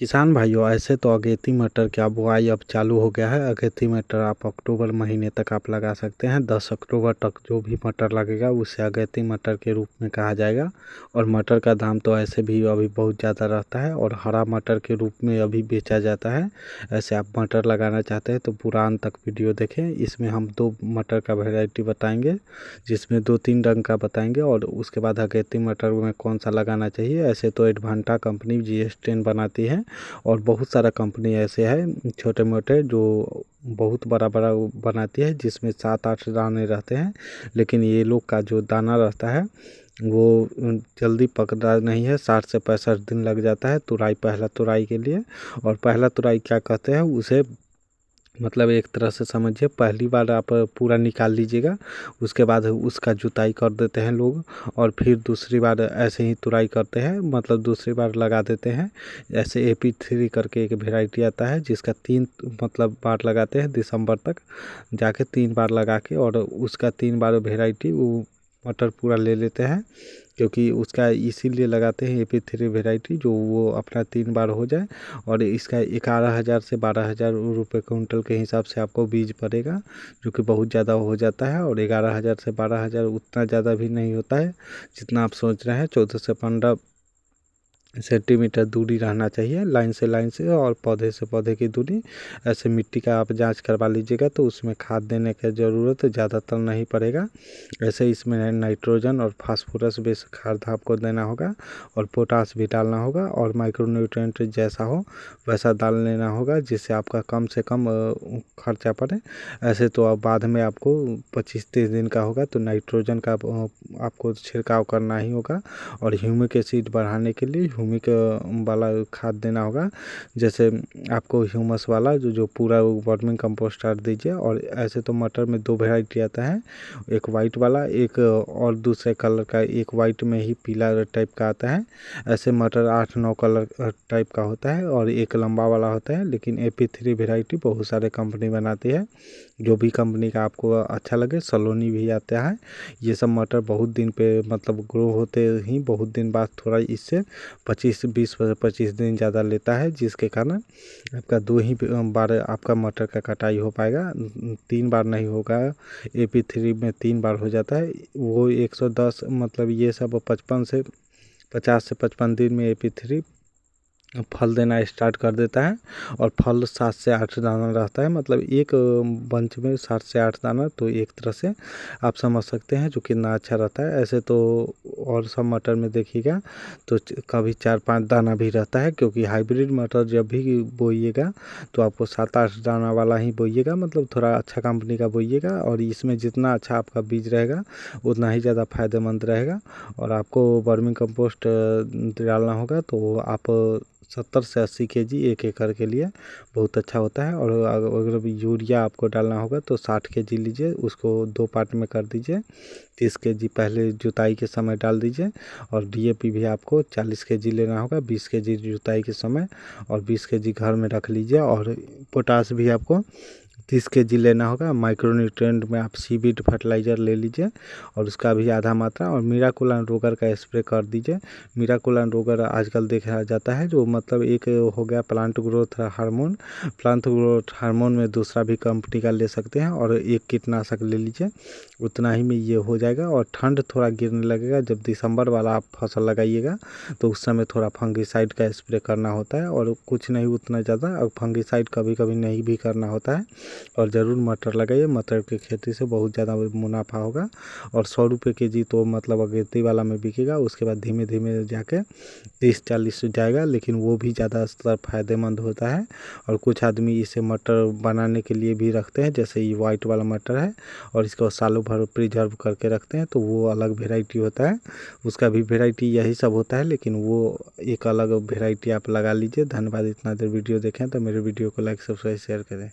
किसान भाइयों, ऐसे तो अगेती मटर की बुआई अब चालू हो गया है। अगेती मटर आप अक्टूबर महीने तक आप लगा सकते हैं। 10 अक्टूबर तक जो भी मटर लगेगा उसे अगेती मटर के रूप में कहा जाएगा। और मटर का दाम तो ऐसे भी अभी बहुत ज़्यादा रहता है और हरा मटर के रूप में अभी बेचा जाता है। ऐसे आप मटर लगाना चाहते हैं तो पूरा अंत तक वीडियो देखें। इसमें हम 2 मटर का वैरायटी बताएंगे, जिसमें 2-3 रंग का बताएंगे और उसके बाद अगेती मटर में कौन सा लगाना चाहिए। ऐसे तो एडवांटा कंपनी GS10 बनाती है और बहुत सारा कंपनी ऐसे है छोटे मोटे जो बहुत बड़ा बड़ा बनाती है, जिसमें 7-8 दाने रहते हैं। लेकिन ये लोग का जो दाना रहता है वो जल्दी पकड़ा नहीं है। 60 से 65 दिन लग जाता है तुराई, पहला तुराई के लिए। और पहला तुराई क्या कहते हैं उसे, मतलब एक तरह से समझिए, पहली बार आप पूरा निकाल लीजिएगा, उसके बाद उसका जुताई कर देते हैं लोग और फिर दूसरी बार ऐसे ही तुराई करते हैं, मतलब दूसरी बार लगा देते हैं। ऐसे AP3 करके एक वैरायटी आता है जिसका 3 मतलब बार लगाते हैं, दिसंबर तक जाके 3 बार लगा के, और उसका 3 बार वैरायटी वो मटर पूरा ले लेते हैं। क्योंकि उसका इसीलिए लगाते हैं AP3 वैरायटी, जो वो अपना 3 बार हो जाए। और इसका 11,000 से 12,000 रुपये कुंटल के हिसाब से आपको बीज पड़ेगा, जो कि बहुत ज़्यादा हो जाता है। और 11,000 से 12,000 उतना ज़्यादा भी नहीं होता है जितना आप सोच रहे हैं। 14 से 15 सेंटीमीटर दूरी रहना चाहिए लाइन से और पौधे से पौधे की दूरी। ऐसे मिट्टी का आप जांच करवा लीजिएगा तो उसमें खाद देने की ज़रूरत ज़्यादातर नहीं पड़ेगा। ऐसे इसमें नाइट्रोजन और फास्फोरस बेस खाद आपको देना होगा और पोटास भी डालना होगा और माइक्रोन्यूट्रिएंट जैसा हो वैसा डाल लेना होगा, जिससे आपका कम से कम खर्चा पड़े। ऐसे तो अब बाद में आपको 25-30 दिन का होगा तो नाइट्रोजन का आपको छिड़काव करना ही होगा। और ह्यूमिक एसिड बढ़ाने के लिए ह्यूमिक वाला खाद देना होगा। जैसे आपको ह्यूमस वाला जो पूरा वर्मिंग कंपोस्ट डाल दीजिए। और ऐसे तो मटर में 2 वैरायटी आता है, एक वाइट वाला, एक और दूसरे कलर का, एक वाइट में ही पीला टाइप का आता है। ऐसे मटर 8-9 कलर टाइप का होता है और एक लंबा वाला होता है। लेकिन AP3 वैरायटी बहुत सारे कंपनी बनाती है, जो भी कंपनी का आपको अच्छा लगे। सलोनी भी आता है। ये सब मटर बहुत दिन पे मतलब ग्रो होते ही बहुत दिन बाद थोड़ा इससे 25 दिन ज़्यादा लेता है, जिसके कारण आपका 2 ही बार आपका मटर का कटाई हो पाएगा, 3 बार नहीं होगा। AP3 में 3 बार हो जाता है। वो 110 मतलब ये सब 50 से 55 दिन में AP3 फल देना स्टार्ट कर देता है। और फल 7 से 8 दाना रहता है, मतलब एक बंच में 7 से 8 दाना, तो एक तरह से आप समझ सकते हैं जो कितना अच्छा रहता है। ऐसे तो और सब मटर में देखिएगा तो कभी 4-5 दाना भी रहता है, क्योंकि हाइब्रिड मटर जब भी बोइएगा तो आपको 7-8 दाना वाला ही बोइएगा, मतलब थोड़ा अच्छा कंपनी का बोइएगा। और इसमें जितना अच्छा आपका बीज रहेगा उतना ही ज़्यादा फायदेमंद रहेगा। और आपको वर्मिंग कंपोस्ट डालना होगा तो आप 70 से 80 kg 1 एकड़ के लिए बहुत अच्छा होता है। और अगर यूरिया आपको डालना होगा तो 60 kg लीजिए, उसको 2 पार्ट में कर दीजिए। 30 kg पहले जुताई के समय डाल दीजिए। और DAP भी आपको 40 kg लेना होगा, 20 kg जुताई के समय और 20 kg घर में रख लीजिए। और पोटास भी आपको 30 kg लेना होगा। माइक्रोन्यूट्रिएंट में आप सीवीड फर्टिलाइज़र ले लीजिए और उसका भी आधा मात्रा। और मीराकुलाम रोगर का स्प्रे कर दीजिए। मीराकुलाम रोगर आजकल देखा जाता है, जो मतलब एक हो गया plant growth hormone. Plant growth hormone में दूसरा भी कंपनी का ले सकते हैं और एक कीटनाशक ले लीजिए, उतना ही में ये हो जाएगा। और ठंड थोड़ा गिरने लगेगा जब दिसंबर वाला आप फसल लगाइएगा तो उस समय थोड़ा फंगिसाइड का स्प्रे करना होता है, और कुछ नहीं उतना ज़्यादा। और फंगिसाइड कभी कभी नहीं भी करना होता है। और ज़रूर मटर लगाइए, मटर की खेती से बहुत ज़्यादा मुनाफा होगा। और 100 रुपये kg तो मतलब अगेती वाला में बिकेगा, उसके बाद धीमे धीमे जाके 30-40 जाएगा, लेकिन वो भी ज़्यादा फ़ायदेमंद होता है। और कुछ आदमी इसे मटर बनाने के लिए भी रखते हैं, जैसे ये वाइट वाला मटर है और इसको सालों भर प्रिजर्व करके रखते हैं, तो वो अलग वेराइटी होता है। उसका भी वेराइटी यही सब होता है, लेकिन वो एक अलग वेराइटी आप लगा लीजिए। धन्यवाद इतना देर वीडियो देखें तो मेरे वीडियो को लाइक सब्सक्राइब शेयर करें।